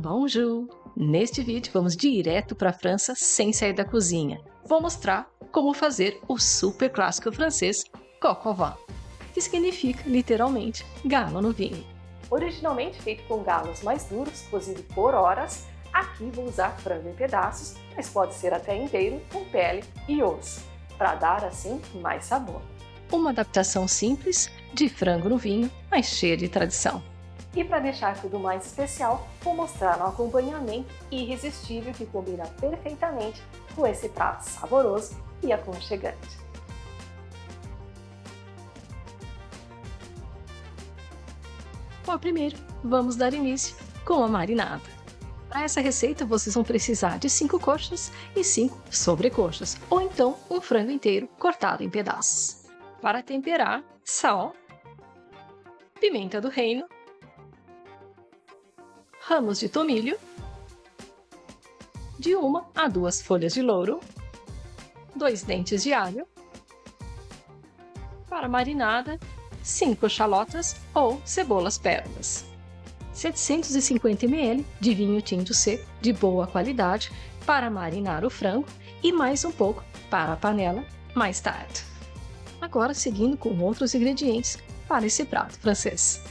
Bonjour! Neste vídeo vamos direto para a França sem sair da cozinha. Vou mostrar como fazer o super clássico francês coq au vin, que significa literalmente galo no vinho. Originalmente feito com galos mais duros, cozido por horas, aqui vou usar frango em pedaços, mas pode ser até inteiro, com pele e osso, para dar assim mais sabor. Uma adaptação simples de frango no vinho, mas cheia de tradição. E para deixar tudo mais especial, vou mostrar um acompanhamento irresistível que combina perfeitamente com esse prato saboroso e aconchegante. Bom, primeiro, vamos dar início com a marinada. Para essa receita, vocês vão precisar de 5 coxas e 5 sobrecoxas, ou então um frango inteiro cortado em pedaços. Para temperar, sal, pimenta do reino, ramos de tomilho, de 1 a 2 folhas de louro, 2 dentes de alho, para marinada, 5 chalotas ou cebolas pérolas, 750 ml de vinho tinto seco de boa qualidade para marinar o frango e mais um pouco para a panela mais tarde. Agora seguindo com outros ingredientes para esse prato francês.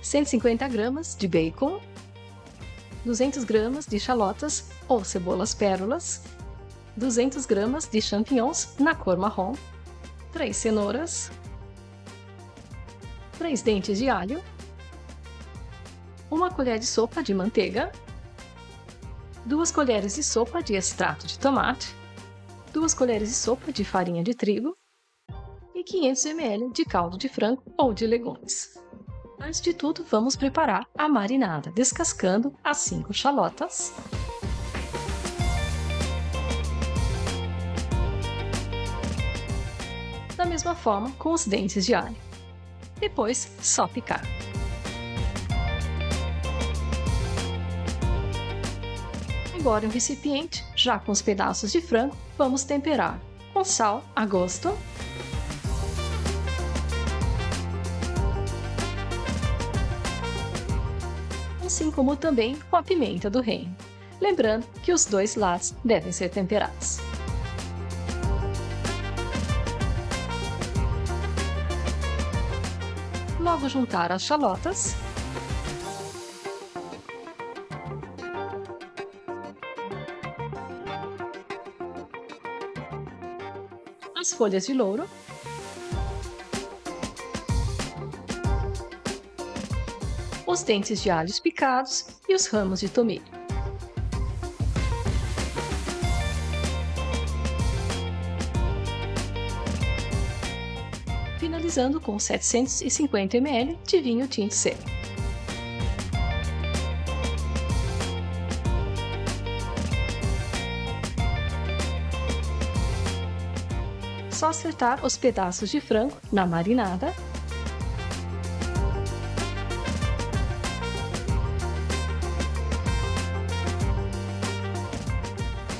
150 gramas de bacon, 200 gramas de chalotas ou cebolas pérolas, 200 gramas de champignons na cor marrom, 3 cenouras, 3 dentes de alho, 1 colher de sopa de manteiga, 2 colheres de sopa de extrato de tomate, 2 colheres de sopa de farinha de trigo e 500 ml de caldo de frango ou de legumes. Antes de tudo, vamos preparar a marinada, descascando as 5 chalotas, da mesma forma com os dentes de alho. Depois, só picar. Agora, em um recipiente, já com os pedaços de frango, vamos temperar com sal a gosto, assim como também com a pimenta do reino. Lembrando que os dois lados devem ser temperados. Logo juntar as chalotas, as folhas de louro, os dentes de alhos picados e os ramos de tomilho. Finalizando com 750 ml de vinho tinto seco. Só acertar os pedaços de frango na marinada .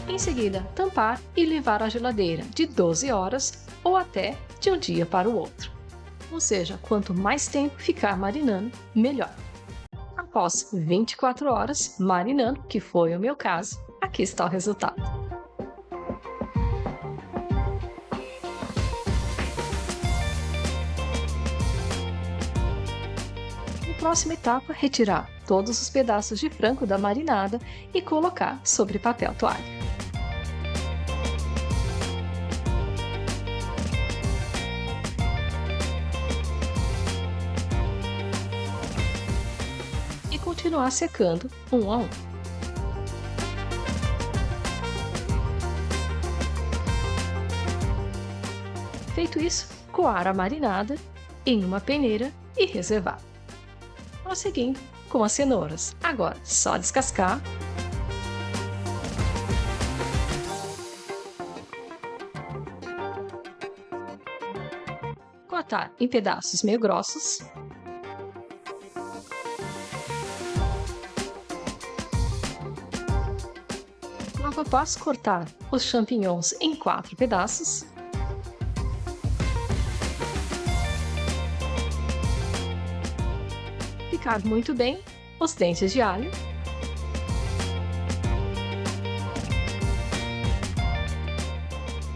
Em seguida, tampar e levar à geladeira de 12 horas ou até de um dia para o outro. Ou seja, quanto mais tempo ficar marinando, melhor. Após 24 horas marinando, que foi o meu caso, aqui está o resultado. Na próxima etapa, retirar todos os pedaços de frango da marinada e colocar sobre papel toalha. E continuar secando um a um. Feito isso, coar a marinada em uma peneira e reservar. Prosseguindo com as cenouras. Agora, só descascar. Cortar em pedaços meio grossos. Logo após, cortar os champignons em 4 pedaços. Picar muito bem os dentes de alho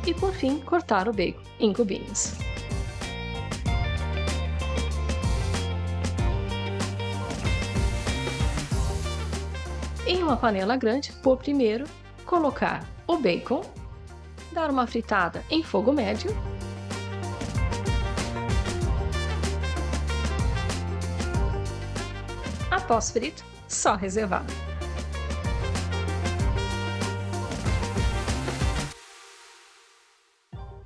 E por fim, cortar o bacon em cubinhos. Em uma panela grande, por primeiro, colocar o bacon, dar uma fritada em fogo médio. Após frito, só reservar.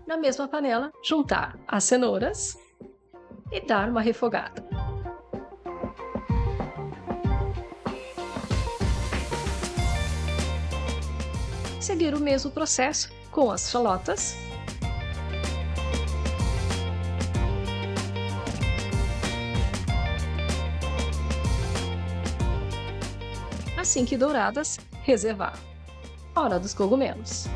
Na mesma panela, juntar as cenouras e dar uma refogada. Seguir o mesmo processo com as shalotas. Assim que douradas, reservar. Hora dos cogumelos.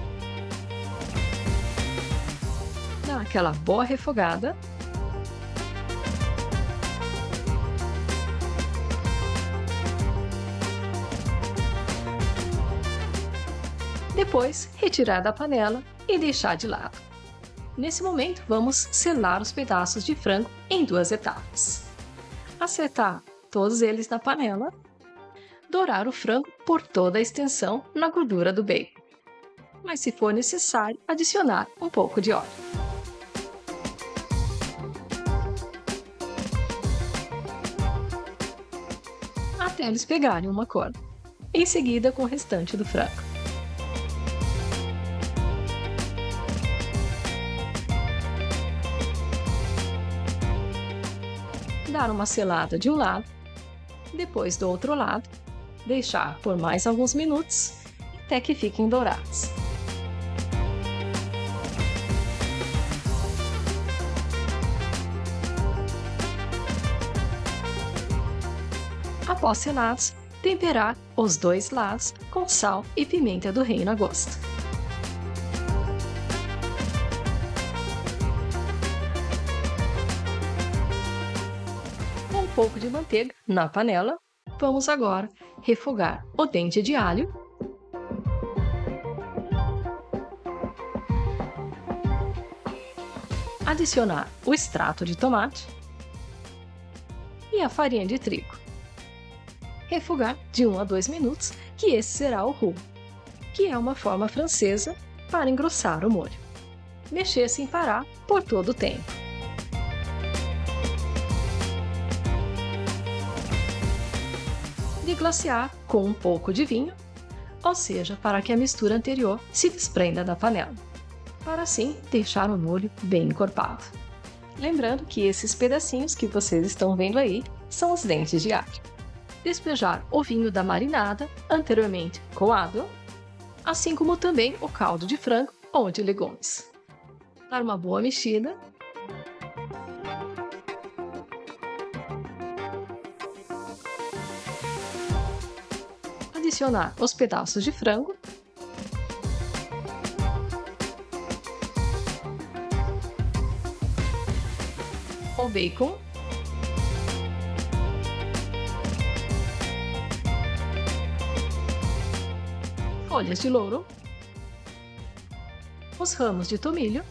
Dá aquela boa refogada. Depois, retirar da panela e deixar de lado. Nesse momento, vamos selar os pedaços de frango em 2 etapas. Acertar todos eles na panela. Dourar o frango por toda a extensão na gordura do bacon. Mas se for necessário, adicionar um pouco de óleo. Até eles pegarem uma cor. Em seguida, com o restante do frango. Dar uma selada de um lado, depois do outro lado, deixar por mais alguns minutos até que fiquem dourados. Após selados, temperar os 2 lados com sal e pimenta do reino a gosto. Com um pouco de manteiga na panela, vamos agora refogar o dente de alho, adicionar o extrato de tomate e a farinha de trigo. Refogar de 1 a 2 minutos, que esse será o roux, que é uma forma francesa para engrossar o molho. Mexer sem parar por todo o tempo. Deglaciar com um pouco de vinho, ou seja, para que a mistura anterior se desprenda da panela, para assim deixar o molho bem encorpado. Lembrando que esses pedacinhos que vocês estão vendo aí são os dentes de alho. Despejar o vinho da marinada, anteriormente coado, assim como também o caldo de frango ou de legumes. Dar uma boa mexida. Adicionar os pedaços de frango. O bacon. Folhas de louro. Os ramos de tomilho.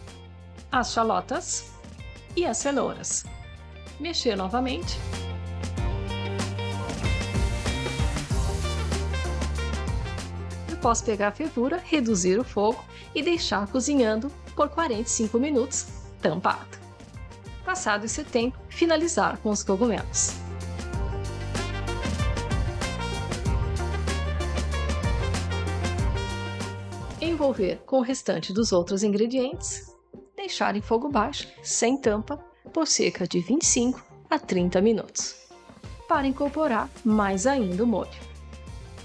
As shalotas e as cenouras. Mexer novamente. Após pegar a fervura, reduzir o fogo e deixar cozinhando por 45 minutos, tampado. Passado esse tempo, finalizar com os cogumelos. Envolver com o restante dos outros ingredientes, deixar em fogo baixo, sem tampa, por cerca de 25 a 30 minutos, para incorporar mais ainda o molho.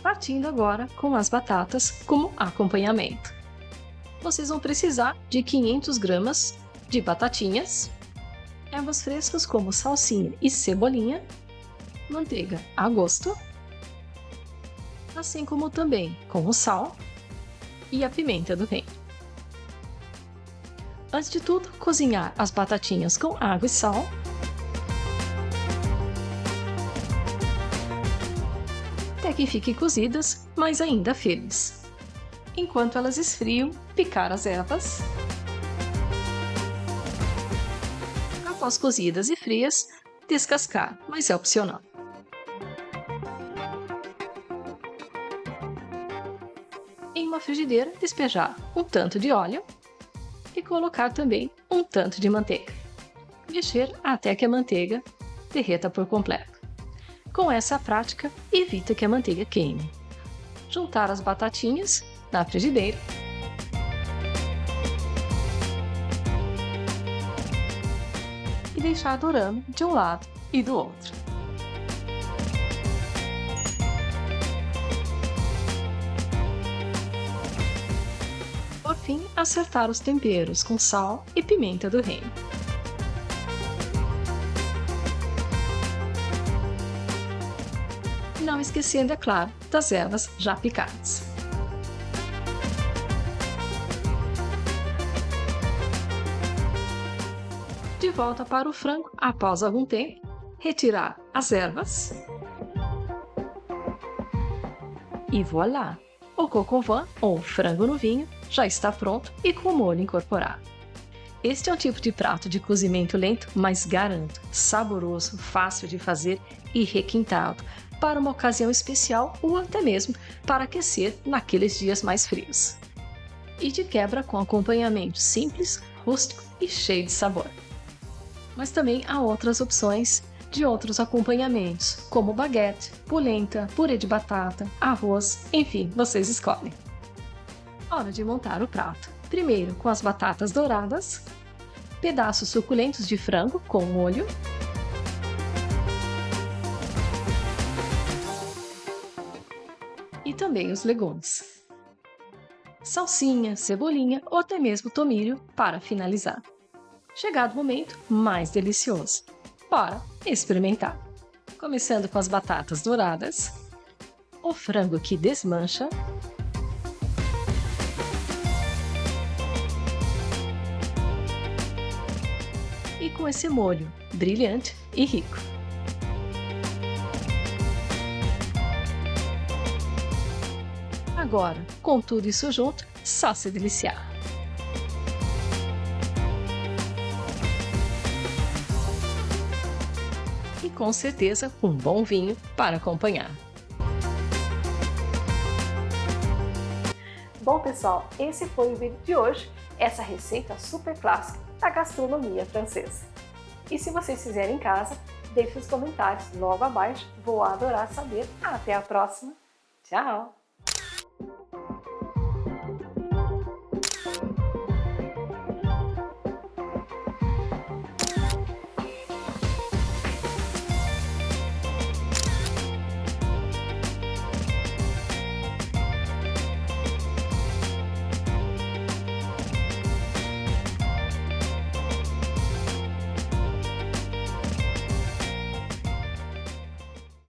Partindo agora com as batatas como acompanhamento. Vocês vão precisar de 500 gramas de batatinhas, ervas frescas como salsinha e cebolinha, manteiga a gosto, assim como também com o sal e a pimenta do reino. Antes de tudo, cozinhar as batatinhas com água e sal. Até que fiquem cozidas, mas ainda firmes. Enquanto elas esfriam, picar as ervas. Após cozidas e frias, descascar, mas é opcional. Em uma frigideira, despejar um tanto de óleo e colocar também um tanto de manteiga. Mexer até que a manteiga derreta por completo. Com essa prática, evita que a manteiga queime. Juntar as batatinhas na frigideira e deixar dourando de um lado e do outro. Por fim, acertar os temperos com sal e pimenta do reino. Não esquecendo, é claro, das ervas já picadas. De volta para o frango, após algum tempo, retirar as ervas e voilá! O coq au vin, ou frango no vinho, já está pronto e com o molho incorporado. Este é um tipo de prato de cozimento lento, mas garanto, saboroso, fácil de fazer e requintado, para uma ocasião especial ou até mesmo para aquecer naqueles dias mais frios. E de quebra com acompanhamento simples, rústico e cheio de sabor. Mas também há outras opções de outros acompanhamentos, como baguete, polenta, purê de batata, arroz, enfim, vocês escolhem. Hora de montar o prato. Primeiro com as batatas douradas, pedaços suculentos de frango com molho, e também os legumes. Salsinha, cebolinha ou até mesmo tomilho para finalizar. Chegado o momento mais delicioso. Bora experimentar! Começando com as batatas douradas, o frango que desmancha, e com esse molho brilhante e rico. Agora, com tudo isso junto, só se deliciar! E com certeza um bom vinho para acompanhar. Bom, pessoal, esse foi o vídeo de hoje, essa receita super clássica da gastronomia francesa. E se vocês fizerem em casa, deixe os comentários logo abaixo, vou adorar saber. Até a próxima, tchau!